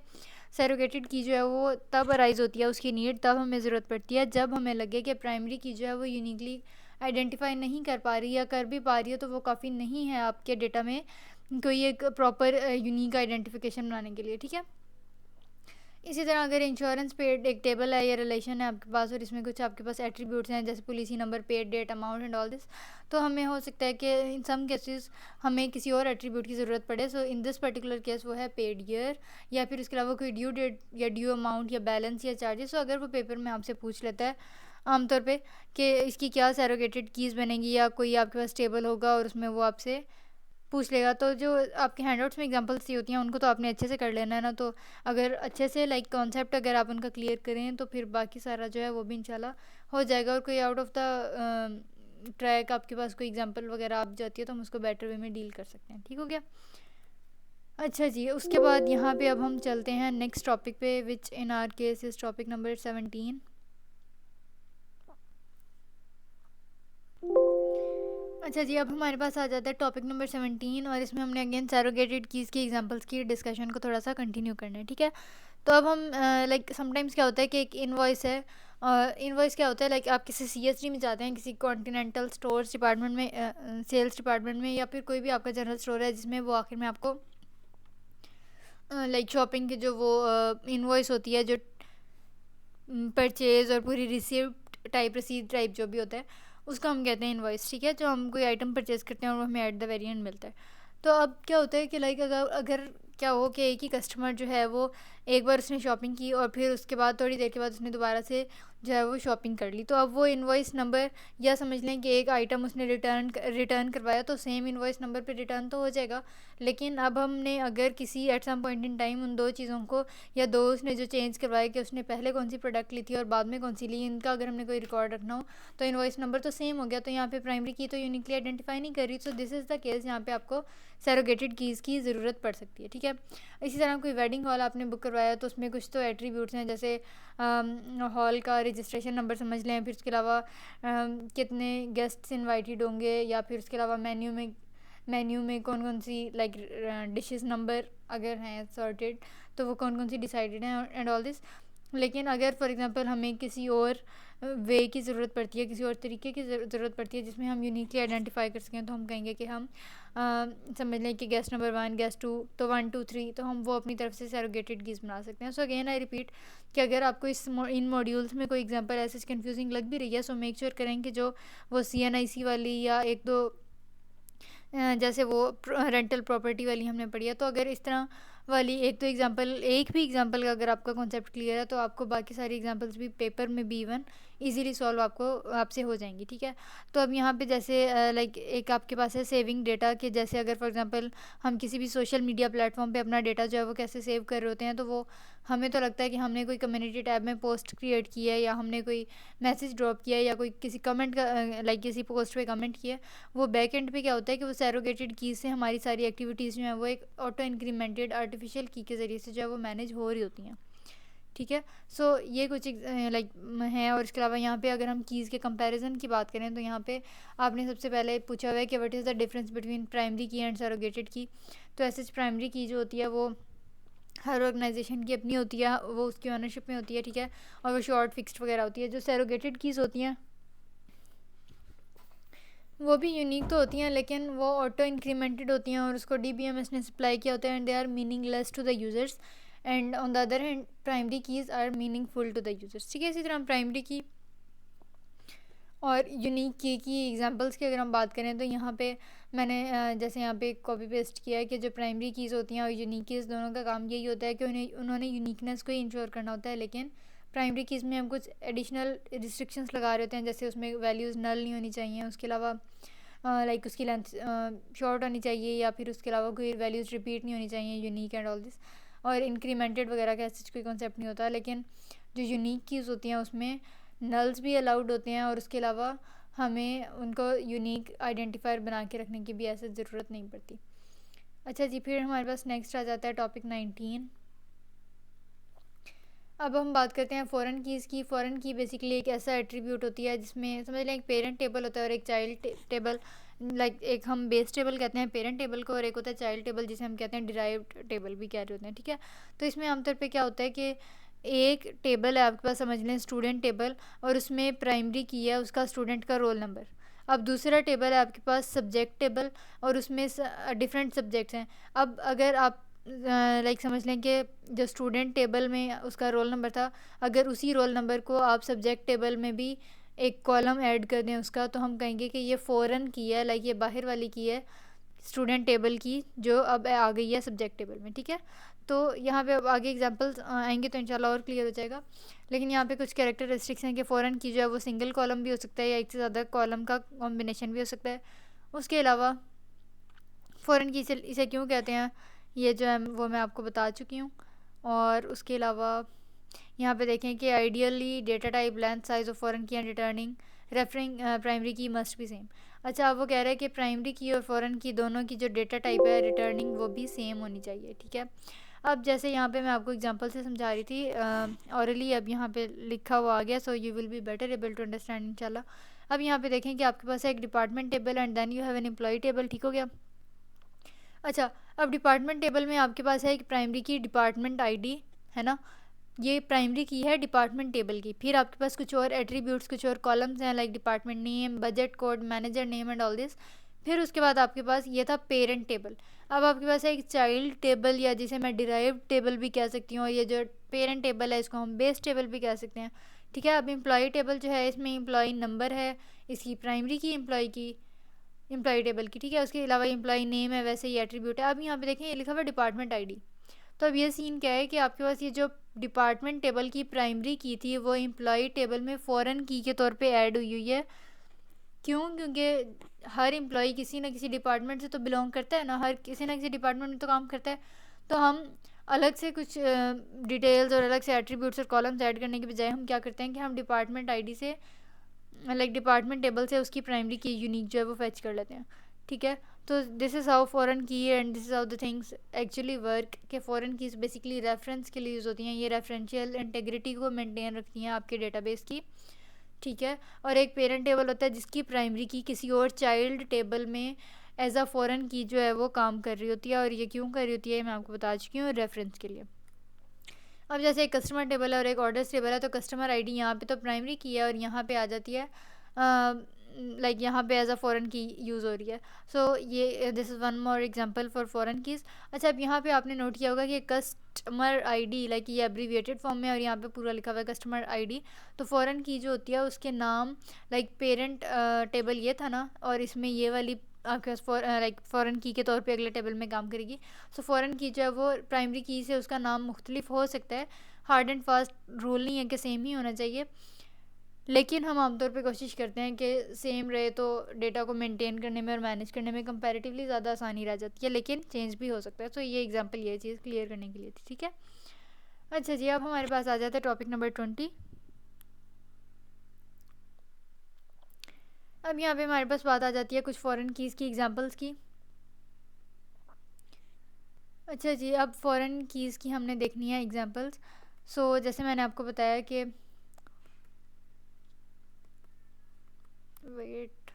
सैरोगेटेड की जो है वो तब अराइज़ होती है, उसकी नीड तब हमें ज़रूरत पड़ती है जब हमें लगे कि प्राइमरी की जो है वो यूनिकली आइडेंटिफाई नहीं कर पा रही, या कर भी पा रही है तो वो काफ़ी नहीं है आपके डेटा में कोई एक प्रॉपर यूनिक आइडेंटिफिकेशन बनाने के लिए, ठीक है। इसी तरह अगर इंश्योरेंस पेड एक टेबल है या रिलेशन है आपके पास, और इसमें कुछ आपके पास एट्रीब्यूट्स हैं जैसे policy number, paid date, amount and all this, तो हमें हो सकता है कि इन सम केसेस हमें किसी और एट्रीब्यूट की ज़रूरत पड़े। सो इन दिस पर्टिकुलर केस वो है पेड ईयर, या फिर उसके अलावा कोई ड्यू डेट या ड्यू अमाउंट या बैलेंस या चार्जेस। तो अगर वो पेपर में आपसे पूछ लेता है आमतौर पे कि इसकी क्या सैरोगेटेड कीज़ बनेगी, या कोई आपके पास टेबल होगा और उसमें वो आपसे पूछ लेगा, तो जो आपके हैंडआउट्स में एग्जांपल्स दी होती हैं उनको तो आपने अच्छे से कर लेना है ना। तो अगर अच्छे से लाइक कॉन्सेप्ट अगर आप उनका क्लियर करें तो फिर बाकी सारा जो है वो भी इंशाल्लाह हो जाएगा। और कोई आउट ऑफ द ट्रैक आपके पास कोई एग्जांपल वगैरह आप जाती है तो हम उसको बेटर वे में डील कर सकते हैं, ठीक हो गया। अच्छा जी, उसके बाद यहाँ पे अब हम चलते हैं नेक्स्ट टॉपिक पे, which in our case is topic number 17। अच्छा जी, अब हमारे पास आ जाता है टॉपिक नंबर 17 और इसमें हमने अगेन सैरोगेटेड कीज़ की एग्जांपल्स की डिस्कशन को थोड़ा सा कंटिन्यू करना है, ठीक है। तो अब हम लाइक समटाइम्स क्या होता है कि एक इनवॉइस है, इनवॉइस क्या होता है लाइक आप किसी CSD में जाते हैं, किसी कॉन्टिनेंटल स्टोर्स डिपार्टमेंट में, सेल्स डिपार्टमेंट में, या फिर कोई भी आपका जनरल स्टोर है जिसमें वो आखिर में आपको लाइक शॉपिंग की जो वो इनवॉइस होती है, जो परचेज और पूरी रिसिप्ट टाइप, रसीद टाइप जो भी होता है, उसको हम कहते हैं इनवॉइस, ठीक है। जो हम कोई आइटम परचेज करते हैं और वो हमें एट द वेरी एंड मिलता है। तो अब क्या होता है कि लाइक अगर अगर क्या हो कि एक ही कस्टमर जो है वो एक बार उसने शॉपिंग की और फिर उसके बाद थोड़ी देर के बाद उसने दोबारा से जो है वो शॉपिंग कर ली, तो अब वो इनवॉइस नंबर, या समझ लें कि एक आइटम उसने रिटर्न करवाया तो सेम इनवॉइस नंबर पे रिटर्न तो हो जाएगा। लेकिन अब हमने अगर किसी at some point in time उन दो चीज़ों को, या दो उसने जो चेंज करवाया कि उसने पहले कौन सी प्रोडक्ट ली थी और बाद में कौन सी ली, इनका अगर हमने कोई रिकॉर्ड रखना हो तो इनवॉइस नंबर तो सेम हो गया, तो यहाँ पे प्राइमरी की तो यूनिकली आइडेंटिफाई नहीं कर रही। सो दिस इज़ द केस, यहाँ पे आपको सैरोगेटेड कीज़ की ज़रूरत पड़ सकती है, ठीक है। इसी तरह कोई वेडिंग हॉल आपने बुक करवाया तो उसमें कुछ तो एट्रीब्यूट्स हैं, जैसे हॉल का रजिस्ट्रेशन नंबर समझ लें, फिर उसके अलावा कितने गेस्ट्स इनवाइटेड होंगे, या फिर उसके अलावा मेन्यू में कौन कौन सी लाइक डिशेस नंबर अगर हैं सॉर्टेड तो वो कौन कौन सी डिसाइडेड हैं एंड ऑल दिस। लेकिन अगर फॉर एग्जांपल हमें किसी और वे की ज़रूरत पड़ती है, किसी और तरीके की ज़रूरत पड़ती है जिसमें हम यूनिकली आइडेंटिफाई कर सकें, तो हम कहेंगे कि हम समझ लें कि गेस्ट नंबर 1, गेस्ट 2, तो 1 2 3, तो हम वो अपनी तरफ से सैरोगेटेड कीज़ बना सकते हैं। सो अगेन आई रिपीट कि अगर आपको इन मॉड्यूल्स में कोई एग्जांपल ऐसे कंफ्यूजिंग लग भी रही है, सो मेक श्योर करें कि जो वो CNIC वाली या एक दो जैसे वो रेंटल प्रॉपर्टी वाली हमने पढ़ी है, तो अगर इस तरह वाली एक भी एग्जांपल का अगर आपका कॉन्सेप्ट क्लियर है तो आपको बाकी सारी एग्जांपल्स भी पेपर में भी इवन इजीली सॉल्व आपसे हो जाएंगी, ठीक है। तो अब यहाँ पे जैसे लाइक एक आपके पास है सेविंग डेटा, के जैसे अगर फॉर एग्जांपल हम किसी भी सोशल मीडिया प्लेटफॉर्म पे अपना डेटा जो है वो कैसे सेव कर रहे होते हैं, तो वो हमें तो लगता है कि हमने कोई कम्युनिटी टैब में पोस्ट क्रिएट किया है, या हमने कोई मैसेज ड्रॉप किया है, या कोई किसी कमेंट का लाइक किसी पोस्ट पे कमेंट किया है। वो बैक एंड पे क्या होता है कि वो सैरोगेटेड की से हमारी सारी एक्टिविटीज़ जो हैं वो एक ऑटो इंक्रीमेंटेड आर्टिफिशियल की के ज़रिए से जो है वो मैनेज हो रही होती हैं, ठीक है। सो ये कुछ लाइक हैं। और इसके अलावा यहाँ पे अगर हम कीज़ के कंपैरिजन की बात करें तो यहाँ पे आपने सबसे पहले पूछा हुआ है कि what is the difference between primary की एंड सैरोगेटेड की। तो ऐसे प्राइमरी की जो होती है वो हर ऑर्गेनाइजेशन की अपनी होती है, वो उसकी ऑनरशिप में होती है, ठीक है, और वो शॉर्ट फिक्स्ड वगैरह होती है। जो सैरोगेटेड कीज़ होती हैं वो भी यूनिक तो होती हैं, लेकिन वो ऑटो इंक्रीमेंटेड होती हैं और उसको DBMS ने सप्लाई किया होता है, and they are meaningless to the users, and on the other hand primary keys are meaningful to the users, ठीक है। इसी तरह प्राइमरी की और यूनिक की एग्जांपल्स की अगर हम बात करें तो यहाँ पे मैंने जैसे यहाँ पे कॉपी पेस्ट किया है कि जो प्राइमरी कीज़ होती हैं और यूनिक कीज़ दोनों का काम यही होता है कि उन्होंने यूनिकनेस को ही इंश्योर करना होता है। लेकिन प्राइमरी कीज़ में हम कुछ एडिशनल रिस्ट्रिक्शंस लगा रहे होते हैं, जैसे उसमें वैल्यूज़ नल नहीं होनी चाहिए, उसके अलावा लाइक उसकी लेंथ शॉर्ट होनी चाहिए, या फिर उसके अलावा कोई वैल्यूज़ रिपीट नहीं होनी चाहिए, यूनिक एंड ऑल दिस। और इंक्रीमेंटेड वगैरह का ऐसा कोई कॉन्सेप्ट नहीं होता। लेकिन जो यूनिक कीज़ होती हैं उसमें नल्स भी अलाउड होते हैं, और उसके अलावा हमें उनको यूनिक आइडेंटिफायर बना के रखने की भी ऐसे ज़रूरत नहीं पड़ती। अच्छा जी, फिर हमारे पास नेक्स्ट आ जाता है टॉपिक 19। अब हम बात करते हैं फ़ॉरेन कीज़ की। फ़ॉरेन की बेसिकली एक ऐसा एट्रीब्यूट होती है जिसमें समझ लें एक पेरेंट टेबल होता है और एक चाइल्ड टेबल, लाइक एक हम बेस टेबल कहते हैं पेरेंट टेबल को, और एक होता है चाइल्ड टेबल जिसे हम कहते हैं डिराइव्ड टेबल भी कह रहे होते हैं, ठीक है। तो इसमें आमतौर पे क्या होता है कि एक टेबल है आपके पास, समझ लें स्टूडेंट टेबल, और उसमें प्राइमरी की है उसका स्टूडेंट का रोल नंबर। अब दूसरा टेबल है आपके पास सब्जेक्ट टेबल, और उसमें डिफरेंट सब्जेक्ट्स हैं। अब अगर आप लाइक समझ लें कि जो स्टूडेंट टेबल में उसका रोल नंबर था, अगर उसी रोल नंबर को आप सब्जेक्ट टेबल में भी एक कॉलम ऐड कर दें उसका, तो हम कहेंगे कि ये फ़ॉरेन की है, लाइक ये बाहर वाली की है स्टूडेंट टेबल की, जो अब आ गई है सब्जेक्ट टेबल में, ठीक है। तो यहाँ पे अब आगे एग्जांपल्स आएंगे तो इंशाल्लाह और क्लियर हो जाएगा। लेकिन यहाँ पे कुछ कैरेक्टर रिस्ट्रिक्शन है कि फ़ॉरेन की जो है वो सिंगल कॉलम भी हो सकता है, या एक से ज़्यादा कॉलम का कॉम्बिनेशन भी हो सकता है। उसके अलावा फ़ॉरेन की इसे क्यों कहते हैं ये जो है वो मैं आपको बता चुकी हूँ। और उसके अलावा यहाँ पे देखें कि ideally data type length size of foreign की एंड रिटर्निंग रेफरिंग प्राइमरी की मस्ट भी सेम। अच्छा, अब वो कह रहा है कि प्राइमरी की और फ़ॉरेन की दोनों की जो डेटा टाइप है रिटर्निंग वो भी सेम होनी चाहिए, ठीक है। अब जैसे यहाँ पे मैं आपको एग्जांपल से समझा रही थी ऑरली, अब यहाँ पे लिखा हुआ आ गया, so you will be better able to understand इंशाल्लाह। अब यहाँ पे देखें कि आपके पास है एक department table and then you have an employee table, ठीक हो गया। अच्छा, अब डिपार्टमेंट टेबल में आपके पास है एक प्राइमरी की डिपार्टमेंट आईडी, है ना, ये प्राइमरी की है डिपार्टमेंट टेबल की। फिर आपके पास कुछ और एट्रीब्यूट्स, कुछ और कॉलम्स हैं like department name, budget code, manager name and all this. फिर उसके बाद आपके पास ये था पेरेंट टेबल। अब आपके पास है एक चाइल्ड टेबल, या जिसे मैं डिराइव्ड टेबल भी कह सकती हूँ, और ये जो पेरेंट टेबल है इसको हम बेस टेबल भी कह सकते हैं, ठीक है। अब एम्प्लॉय टेबल जो है इसमें एम्प्लॉय नंबर है इसकी प्राइमरी की, एम्प्लॉय टेबल की, ठीक है। उसके अलावा एम्प्लॉय नेम है, वैसे ही एट्रीब्यूट है। अब यहाँ पे देखें ये लिखा हुआ है डिपार्टमेंट आईडी। तो अब ये सीन क्या है कि आपके पास ये जो डिपार्टमेंट टेबल की प्राइमरी की थी वो एम्प्लॉय टेबल में फ़ॉरेन की के तौर पे ऐड हुई है। क्यों? क्योंकि हर एम्प्लॉय किसी ना किसी डिपार्टमेंट से तो बिलोंग करता है ना, हर किसी ना किसी डिपार्टमेंट में तो काम करता है। तो हम अलग से कुछ डिटेल्स और अलग से एट्रीब्यूट्स और कॉलम्स ऐड करने के बजाय हम क्या करते हैं कि हम डिपार्टमेंट आईडी से लाइक डिपार्टमेंट टेबल से उसकी प्राइमरी की यूनिक जो है वो फेच कर लेते हैं, ठीक है। तो दिस इज़ हाउ फॉरेन की and this is how the things actually work, के फॉरेन कीज़ बेसिकली रेफरेंस के लिए यूज़ होती हैं। ये रेफरेंशियल इंटेग्रिटी को मेंटेन रखती हैं आपके डेटाबेस की, ठीक है। और एक पेरेंट टेबल होता है जिसकी प्राइमरी की किसी और चाइल्ड टेबल में एज अ फॉरेन की जो है वो काम कर रही होती है, और ये क्यों कर रही होती है मैं आपको बता चुकी हूँ, रेफरेंस के लिए। अब जैसे एक कस्टमर टेबल है और एक ऑर्डर्स टेबल है, तो कस्टमर आईडी यहाँ पे तो प्राइमरी की है और यहाँ पे आ जाती है लाइक यहाँ पे एज अ फॉरेन की यूज़ हो रही है। सो ये this is one more example for foreign keys. अच्छा, अब यहाँ पे आपने नोट किया होगा कि कस्टमर आईडी लाइक ये एब्रीविएटेड फॉर्म में और यहाँ पे पूरा लिखा हुआ है कस्टमर आईडी। तो फॉरेन की जो होती है उसके नाम लाइक पेरेंट टेबल ये था ना, और इसमें ये वाली आपके पास लाइक फ़ॉरेन की के तौर पे अगले टेबल में काम करेगी। सो फ़ॉरेन की जो है वो प्राइमरी की से उसका नाम मुख्तलिफ हो सकता है, हार्ड एंड फास्ट रूल नहीं है कि सेम ही होना चाहिए, लेकिन हम आमतौर पे कोशिश करते हैं कि सेम रहे तो डेटा को मेंटेन करने में और मैनेज करने में कंपैरेटिवली ज़्यादा आसानी रह जाती है, लेकिन चेंज भी हो सकता है। तो ये एग्जांपल ये चीज़ क्लियर करने के लिए थी, ठीक है। अच्छा जी, अब हमारे पास आ जाता है टॉपिक नंबर 20। अब यहाँ पे हमारे पास बात आ जाती है कुछ फॉरेन कीज़ की एग्जांपल्स की। अच्छा जी, अब फॉरेन कीज़ की हमने देखनी है एग्जांपल्स। सो जैसे मैंने आपको बताया कि वेट,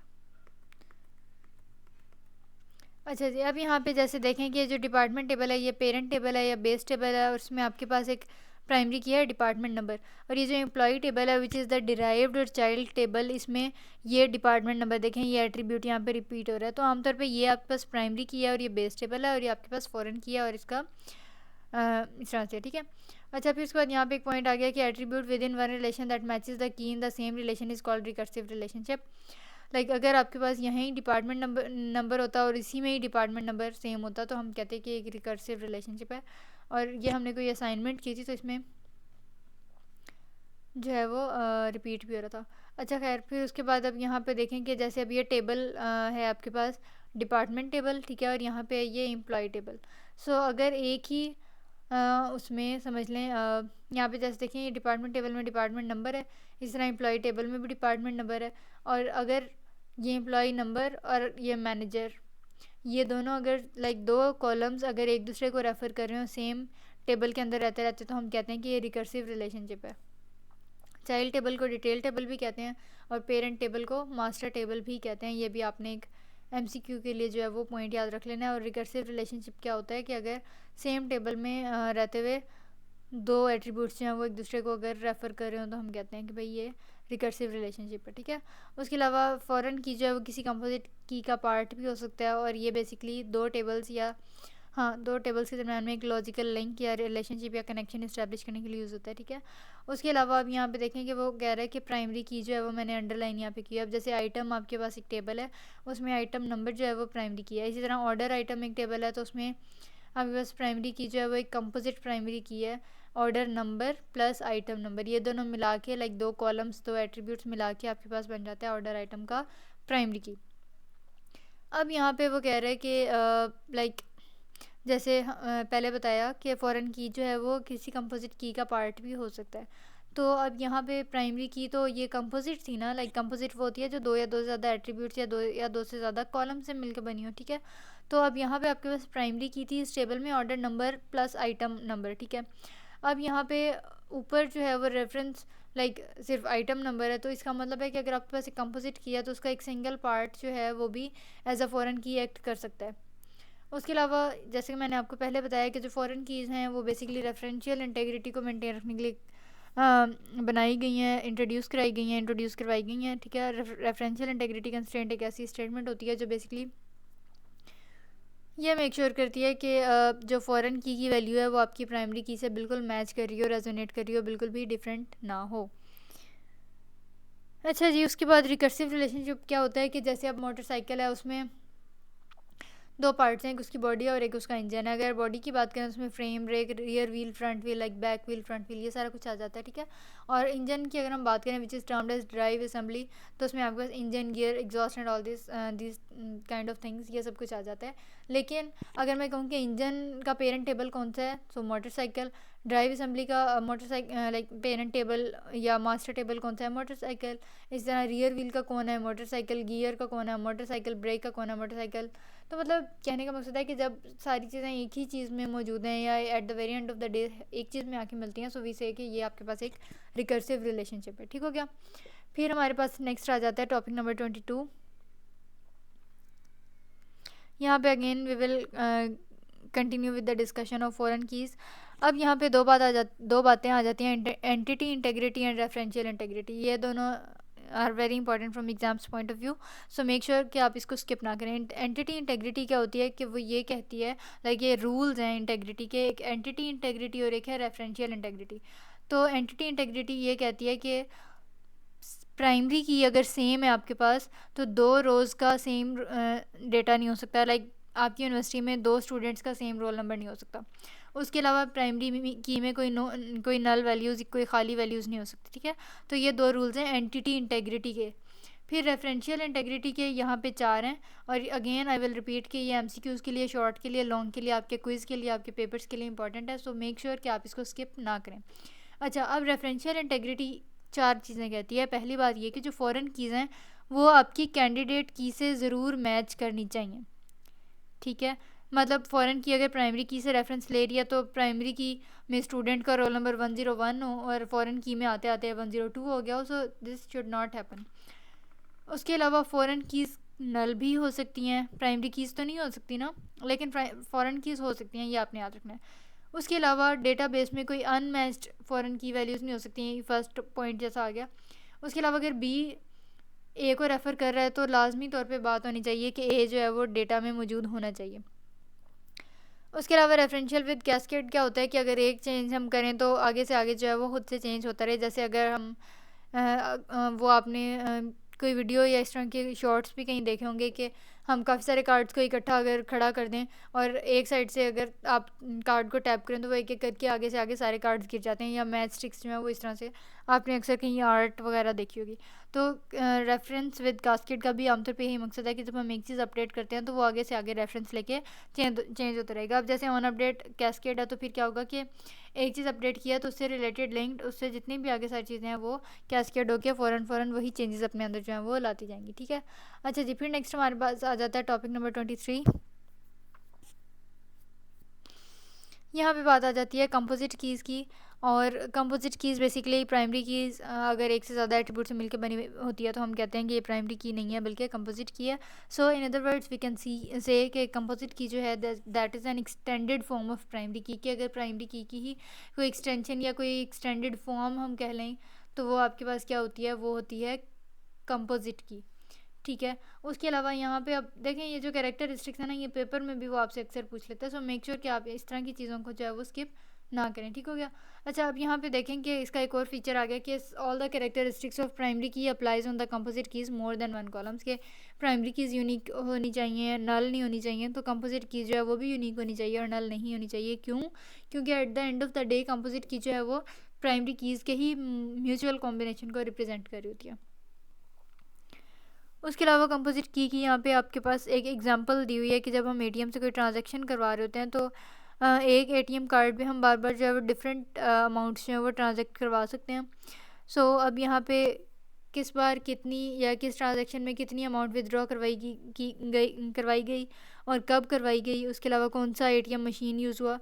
अच्छा जी, अब यहाँ पे जैसे देखें कि जो डिपार्टमेंट टेबल है ये पेरेंट टेबल है या बेस टेबल है, और उसमें आपके पास एक प्राइमरी की है डिपार्टमेंट नंबर, और ये जो एम्प्लॉय टेबल है विच इज़ द डिराइव्ड और चाइल्ड टेबल, इसमें ये डिपार्टमेंट नंबर देखें ये एट्रीब्यूट यहाँ पे रिपीट हो रहा है। तो आमतौर पे ये आपके पास प्राइमरी की है और ये बेस टेबल है, और ये आपके पास फॉरेन की है और इसका इस तरह से, ठीक है। अच्छा, फिर उसके बाद यहाँ पे एक पॉइंट आ गया कि attribute with in one relation that matches the key in the same relation is called recursive relationship. Like अगर आपके पास यहीं डिपार्टमेंट नंबर होता और इसी में ही डिपार्टमेंट नंबर सेम होता तो हम कहते हैं कि एक रिकर्सिव रिलेशनशिप है। और ये हमने कोई असाइनमेंट की थी तो इसमें जो है वो रिपीट भी हो रहा था। अच्छा खैर, फिर उसके बाद अब यहाँ पे देखें कि जैसे अब ये टेबल है आपके पास डिपार्टमेंट टेबल, ठीक है, और यहाँ पे ये एम्प्लॉय टेबल। सो अगर एक ही उसमें समझ लें यहाँ पे जैसे देखें ये डिपार्टमेंट टेबल में डिपार्टमेंट नंबर है, इस तरह एम्प्लॉय टेबल में भी डिपार्टमेंट नंबर है, और अगर ये एम्प्लॉय नंबर और ये मैनेजर, ये दोनों अगर लाइक दो कॉलम्स अगर एक दूसरे को रेफ़र कर रहे हो सेम टेबल के अंदर रहते रहते तो हम कहते हैं कि ये रिकर्सिव रिलेशनशिप है। चाइल्ड टेबल को डिटेल टेबल भी कहते हैं और पेरेंट टेबल को मास्टर टेबल भी कहते हैं। ये भी आपने एक एमसीक्यू के लिए जो है वो पॉइंट याद रख लेना है। और रिकर्सिव रिलेशनशिप क्या होता है कि अगर सेम टेबल में रहते हुए दो एट्रीब्यूट्स जो हैं वो एक दूसरे को अगर रेफ़र कर रहे हो तो हम कहते हैं कि भाई ये रिकर्सिव रिलेशनशिप है, ठीक है। उसके अलावा फ़ॉरेन की जो है वो किसी कंपोजिट की का पार्ट भी हो सकता है, और ये बेसिकली दो टेबल्स या दो टेबल्स के दरम्यान में एक लॉजिकल लिंक या रिलेशनशिप या कनेक्शन इस्टेब्लिश करने के लिए यूज़ होता है, ठीक है। उसके अलावा अब यहाँ पे देखें कि वो कह रहा है कि प्राइमरी की जो है वो मैंने अंडरलाइन यहाँ पे की है। अब जैसे आइटम आपके पास एक टेबल है उसमें आइटम नंबर जो है वो प्राइमरी की है, इसी तरह ऑर्डर आइटम एक टेबल है तो उसमें आपके पास प्राइमरी की जो है वो एक कंपोजिट प्राइमरी की है, order number plus item number, ये दोनों मिला के लाइक दो कॉलम्स दो एट्रीब्यूट्स मिला के आपके पास बन जाता है ऑर्डर आइटम का प्राइमरी की। अब यहाँ पे वो कह रहे हैं कि लाइक जैसे पहले बताया कि फ़ॉरेन की जो है वो किसी कंपोजिट की का पार्ट भी हो सकता है। तो अब यहाँ पे प्राइमरी की तो ये कंपोजिट थी ना, लाइक कंपोजिट वो होती है जो दो या दो से ज़्यादा एट्रीब्यूट्स या दो से ज़्यादा कॉलम से मिलकर बनी हो, ठीक है। तो अब यहाँ पे आपके पास प्राइमरी की थी इस टेबल में order number plus item number, ठीक है। अब यहाँ पे ऊपर जो है वो रेफरेंस लाइक सिर्फ आइटम नंबर है, तो इसका मतलब है कि अगर आपके पास एक कंपोजिट की है तो उसका एक सिंगल पार्ट जो है वो भी एज अ फॉरेन की एक्ट कर सकता है। उसके अलावा जैसे कि मैंने आपको पहले बताया कि जो फॉरेन कीज़ हैं वो बेसिकली रेफरेंशियल इंटेग्रिटी को मेंटेन रखने के लिए बनाई गई हैं, इंट्रोड्यूस करवाई गई हैं, ठीक है। रेफरेंशियल इंटेग्रिटी कंस्ट्रेंट एक ऐसी स्टेटमेंट होती है जो बेसिकली ये मेक श्योर करती है कि जो फॉरेन की वैल्यू है वो आपकी प्राइमरी की से बिल्कुल मैच कर रही हो, रेजोनेट कर रही हो, बिल्कुल भी डिफरेंट ना हो। अच्छा जी, उसके बाद रिकर्सिव रिलेशनशिप क्या होता है कि जैसे अब मोटरसाइकिल है उसमें दो पार्ट्स हैं, एक उसकी बॉडी और एक उसका इंजन है। अगर बॉडी की बात करें तो उसमें frame, brake, rear wheel, front wheel, like back wheel, front wheel, ये सारा कुछ आ जाता है, ठीक है। और इंजन की अगर हम बात करें which is termed as drive assembly, तो उसमें आपके पास engine, gear, exhaust and all this kind of things, ये सब कुछ आ जाता है। लेकिन अगर मैं कहूँ कि इंजन का पेरेंट टेबल कौन सा है, सो मोटरसाइकिल। ड्राइव असेंबली का मोटरसाइकिल लाइक पेरेंट टेबल या मास्टर टेबल कौन सा है, मोटरसाइकिल। इस तरह रियर व्हील का कौन है, मोटरसाइकिल। गियर का कौन है, मोटरसाइकिल। ब्रेक का कौन है, मोटरसाइकिल। तो मतलब कहने का मकसद है कि जब सारी चीज़ें एक ही चीज़ में मौजूद हैं या at the very end of the day एक चीज़ में आके मिलती हैं, सो वी से कि ये आपके पास एक रिकर्सिव रिलेशनशिप है, ठीक हो गया। फिर हमारे पास नेक्स्ट आ जाता है टॉपिक नंबर 22। यहाँ पे again we will continue with the discussion of foreign keys. अब यहाँ पे दो बातें आ जाती हैं, entity integrity and referential integrity. ये दोनों are very important from exams point of view, so make sure कि आप इसको स्किप ना करें। एंटिटी इंटेग्रिटी क्या होती है कि वो ये कहती है, लाइक ये रूल्स हैं इंटेग्रिटी के, एक एंटिटी इंटेग्रिटी और एक है रेफरेंशियल इंटेग्रिटी। तो एंटिटी इंटेग्रिटी ये कहती है कि प्राइमरी की अगर सेम है आपके पास तो दो रोज़ का सेम डेटा नहीं हो सकता, लाइक आपकी यूनिवर्सिटी में दो स्टूडेंट्स का सेम रोल नंबर नहीं हो सकता। उसके अलावा प्राइमरी की में कोई नल वैल्यूज़, कोई खाली वैल्यूज़ नहीं हो सकती, ठीक है। तो ये दो रूल्स हैं एंटिटी इंटेग्रिटी के। फिर रेफरेंशियल इंटेग्रिटी के यहाँ पे 4 हैं, और अगेन आई विल रिपीट कि ये एमसीक्यूज़ के लिए, शॉर्ट के लिए, लॉन्ग के लिए, आपके क्विज़ के लिए, आपके पेपर्स के लिए इंपॉर्टेंट है, सो मेक श्योर कि आप इसको स्किप ना करें। अच्छा, अब रेफरेंशियल इंटेग्रिटी 4 चीज़ें कहती है। पहली बात ये कि जो फॉरेन कीज़ हैं वो आपकी कैंडिडेट की से ज़रूर मैच करनी चाहिए, ठीक है। मतलब फ़ॉरेन की अगर प्राइमरी की से रेफरेंस ले रही है तो प्राइमरी की में स्टूडेंट का रोल नंबर 101 हो और फ़ॉरेन की में आते आते 102 हो गया हो, so this should not happen. उसके अलावा फ़ॉरेन कीज़ नल भी हो सकती हैं, प्राइमरी कीज़ तो नहीं हो सकती ना, लेकिन फ़ॉरेन कीज़ हो सकती हैं, ये आपने याद रखना है। उसके अलावा डेटाबेस में कोई अनमैच्ड फ़ॉरेन की वैल्यूज़ नहीं हो सकती, फर्स्ट पॉइंट जैसा आ गया। उसके अलावा अगर बी ए को रेफ़र कर रहा है तो लाजमी तौर पे बात होनी चाहिए कि ए जो है वो डेटा में मौजूद होना चाहिए। उसके अलावा रेफरेंशियल विद कैस्केड क्या होता है कि अगर एक चेंज हम करें तो आगे से आगे जो है वो खुद से चेंज होता रहे। जैसे अगर हम वो आपने कोई वीडियो या इस तरह के शॉर्ट्स भी कहीं देखे होंगे कि हम काफ़ी सारे कार्ड्स को इकट्ठा अगर खड़ा कर दें और एक साइड से अगर आप कार्ड को टैप करें तो वो एक एक करके आगे से आगे सारे कार्ड्स गिर जाते हैं, या मैच स्टिक्स जो है वो इस तरह से आपने अक्सर कहीं आर्ट वगैरह देखी होगी। तो रेफरेंस विद कास्केड का भी आमतौर पे यही मकसद है कि जब हम एक चीज़ अपडेट करते हैं तो वो आगे से आगे रेफरेंस लेके चेंज होता रहेगा। अब जैसे ऑन अपडेट कैस्केड है तो फिर क्या होगा कि एक चीज़ अपडेट किया तो उससे रिलेटेड लिंक्ड उससे जितनी भी आगे सारी चीज़ें हैं वो कैस्केड होकर फ़ौरन वही चेंजेस अपने अंदर जो हैं वो लाती जाएंगी, ठीक है। अच्छा जी, फिर नेक्स्ट हमारे पास आ जाता है टॉपिक नंबर 23। यहाँ पे बात आ जाती है कंपोजिट कीज़ की। और composite keys basically primary keys अगर एक से ज़्यादा एट्रीब्यूट से मिलकर बनी होती है तो हम कहते हैं कि ये प्राइमरी की नहीं है बल्कि कंपोजिट की है। So in other words we can say कि कंपोजिट की जो है that is an extended form of primary key, कि अगर प्राइमरी की ही कोई एक्सटेंशन या कोई एक्सटेंडेड फॉर्म हम कह लें तो वो आपके पास क्या होती है, वो होती है कंपोजिट की, ठीक है। उसके अलावा यहाँ पे अब देखें ये जो कैरेक्टरिस्टिक्स है ना, ये पेपर में भी वो आपसे अक्सर पूछ लेता है, सो मेक श्योर कि आप इस तरह की चीज़ों को जो है वो स्किप ना करें, ठीक हो गया। अच्छा, अब यहाँ पे देखें कि इसका एक और फीचर आ गया कि all the characteristics of primary key applies on the composite keys more than one columns, के प्राइमरी कीज़ यूनिक होनी चाहिए, नल नहीं होनी चाहिए। तो कंपोजिट की जो है वो भी यूनिक होनी चाहिए और नल नहीं होनी चाहिए। क्यों? क्योंकि at the end of the day composite key जो है वो प्राइमरी कीज़ के ही म्यूचुअल कॉम्बिनेशन को रिप्रेजेंट कर रही होती है। उसके अलावा कंपोजिट की यहाँ पे आपके पास एक एग्जांपल दी हुई है कि जब हम एटीएम से कोई ट्रांजैक्शन करवा रहे होते हैं तो एक एटीएम कार्ड पे हम बार बार जो है वो डिफरेंट अमाउंट्स जो है वो ट्रांजैक्ट करवा सकते हैं। सो अब यहाँ पे किस बार कितनी या किस ट्रांजैक्शन में कितनी अमाउंट विदड्रॉ करवाई गई और कब करवाई गई, उसके अलावा कौन सा एटीएम मशीन यूज़ हुआ,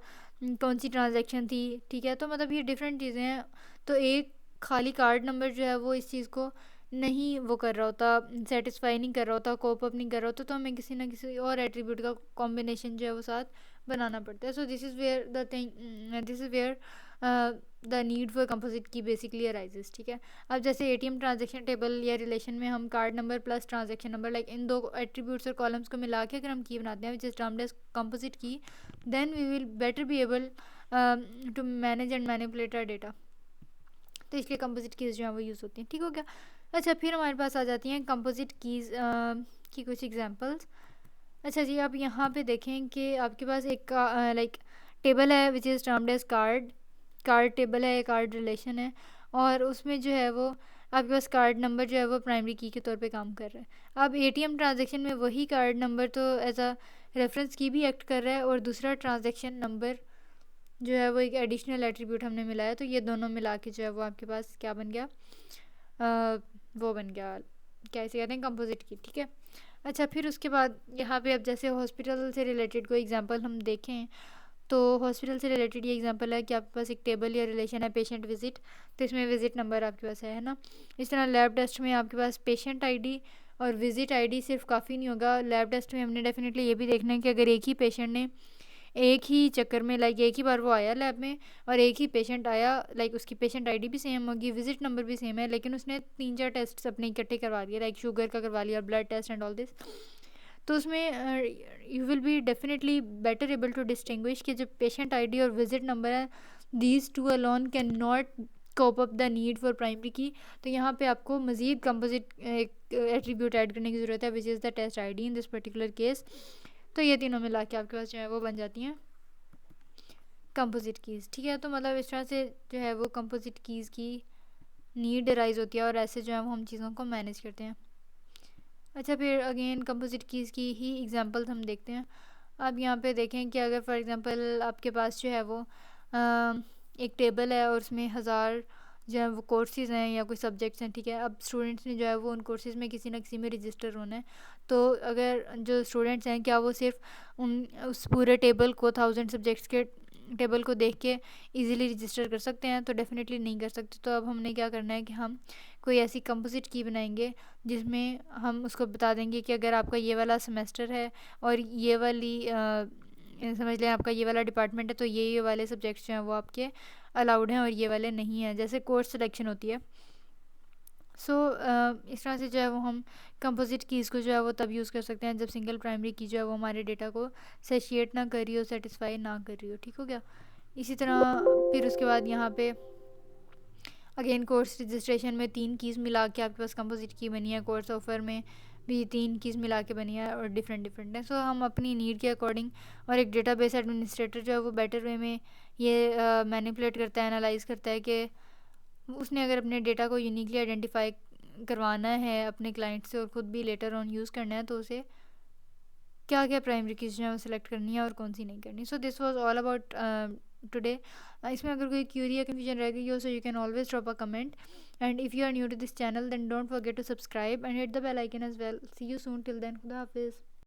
कौन सी ट्रांजैक्शन थी, ठीक है। तो मतलब ये डिफरेंट चीज़ें हैं। तो एक खाली कार्ड नंबर जो है वो इस चीज़ को नहीं वो कर रहा होता, सेटिस्फाई नहीं कर रहा होता, कोप अप नहीं कर रहा होता, तो हमें किसी ना किसी और एट्रीब्यूट का कॉम्बिनेशन जो है वो साथ बनाना पड़ता है. So this is where the thing, this is where the need for composite key basically arises. ठीक है. अब जैसे एटीएम ट्रांजेक्शन टेबल या रिलेशन में हम card number plus transaction number, like इन दो एट्रीब्यूट्स और कॉलम्स को मिला के अगर हम की बनाते हैं which is termed as composite key, then we will better be able to manage and manipulate our data. तो इसलिए कंपोजिट कीज़ जो है वो यूज़ होती हैं. ठीक हो गया. अच्छा, फिर हमारे पास आ जाती हैं कंपोजिट कीज़ की कुछ एग्जांपल्स. अच्छा जी, आप यहाँ पे देखें कि आपके पास एक लाइक टेबल है which is termed as card table है, कार्ड रिलेशन है, और उसमें जो है वो आपके पास कार्ड नंबर जो है वो प्राइमरी की के तौर पे काम कर रहा है. अब एटीएम ट्रांजैक्शन में वही कार्ड नंबर तो एज अ रेफरेंस की भी एक्ट कर रहा है, और दूसरा ट्रांजैक्शन नंबर जो है वो एक एडिशनल एट्रीब्यूट हमने मिलाया, तो ये दोनों मिला के जो है वो आपके पास क्या बन गया, वो बन गया, कैसे कहते हैं, कंपोजिट की. ठीक है. अच्छा, फिर उसके बाद यहाँ पे अब जैसे हॉस्पिटल से रिलेटेड कोई एग्जांपल हम देखें, तो हॉस्पिटल से रिलेटेड ये एग्जांपल है कि आपके पास एक टेबल या रिलेशन है पेशेंट विजिट, तो इसमें विजिट नंबर आपके पास है ना. इस तरह लैब टेस्ट में आपके पास पेशेंट आईडी और विजिट आईडी सिर्फ काफ़ी नहीं होगा. लैब टेस्ट में हमने डेफिनेटली ये भी देखना है कि अगर एक ही पेशेंट ने एक ही चक्कर में, लाइक एक ही बार वो आया लैब में और एक ही पेशेंट आया, लाइक उसकी पेशेंट आईडी भी सेम होगी, विजिट नंबर भी सेम है, लेकिन उसने 3-4 टेस्ट अपने इकट्ठे करवा लिए, लाइक शुगर का करवा लिया, blood test and all this, तो उसमें you will be definitely better able to distinguish कि जो पेशेंट आईडी और विजिट नंबर है, these two alone can not cope up the need for primary key. तो यहाँ पे आपको मज़ीद कंपोजिट एक एट्रीब्यूट ऐड करने की ज़रूरत है which is the test ID in this particular case. तो ये तीनों मिला के आपके पास जो है वो बन जाती हैं कंपोजिट कीज़. ठीक है. तो मतलब इस तरह से जो है वो कंपोजिट कीज़ की नीड राइज होती है, और ऐसे जो है वो हम चीज़ों को मैनेज करते हैं. अच्छा, फिर अगेन कंपोजिट कीज़ की ही एग्जांपल्स हम देखते हैं. अब यहाँ पे देखें कि अगर फॉर एग्जांपल आपके पास जो है वो एक टेबल है और उसमें 1000 जो है वो कोर्सेज़ हैं या कोई सब्जेक्ट्स हैं. ठीक है. अब स्टूडेंट्स ने जो है वो उन कोर्सेज़ में किसी न किसी में रजिस्टर होना है, तो अगर जो स्टूडेंट्स हैं क्या वो सिर्फ उस पूरे टेबल को 1000 सब्जेक्ट्स के टेबल को देख के इजीली रजिस्टर कर सकते हैं? तो डेफिनेटली नहीं कर सकते. तो अब हमने क्या करना है कि हम कोई ऐसी कंपोजिट की बनाएंगे जिसमें हम उसको बता देंगे कि अगर आपका ये वाला सेमेस्टर है और ये वाली समझ लें आपका ये वाला डिपार्टमेंट है, तो ये वाले सब्जेक्ट्स जो हैं वो आपके अलाउड हैं और ये वाले नहीं हैं, जैसे कोर्स सिलेक्शन होती है. सो इस तरह से जो है वो हम कंपोजिट कीज़ को जो है वो तब यूज़ कर सकते हैं जब सिंगल प्राइमरी की जो है वो हमारे डेटा को सेशिएट ना कर रही हो, सेटिस्फाई ना कर रही हो. ठीक हो गया. इसी तरह फिर उसके बाद यहाँ पे अगेन कोर्स रजिस्ट्रेशन में 3 कीज़ मिला के आपके पास कंपोजिट की बनी है, कोर्स ऑफर में भी 3 कीज़ मिला के बनी है और डिफरेंट है. सो हम अपनी नीड के अकॉर्डिंग, और एक डेटाबेस एडमिनिस्ट्रेटर जो है वो बेटर वे में ये मैनिपुलेट करता है, एनालाइज करता है कि उसने अगर अपने डेटा को यूनिकली आइडेंटिफाई करवाना है अपने क्लाइंट से और ख़ुद भी लेटर ऑन यूज़ करना है, तो उसे क्या क्या प्राइमरी कीज़ जो है वो सिलेक्ट करनी है और कौन सी नहीं करनी. So this was all about today. इसमें अगर कोई क्यूरी या कन्फ्यूजन रह गई हो, so you can always drop a comment, and if you are new to this channel then don't forget to subscribe and hit the bell icon as well. See you soon. Till then, खुदा हाफिज़.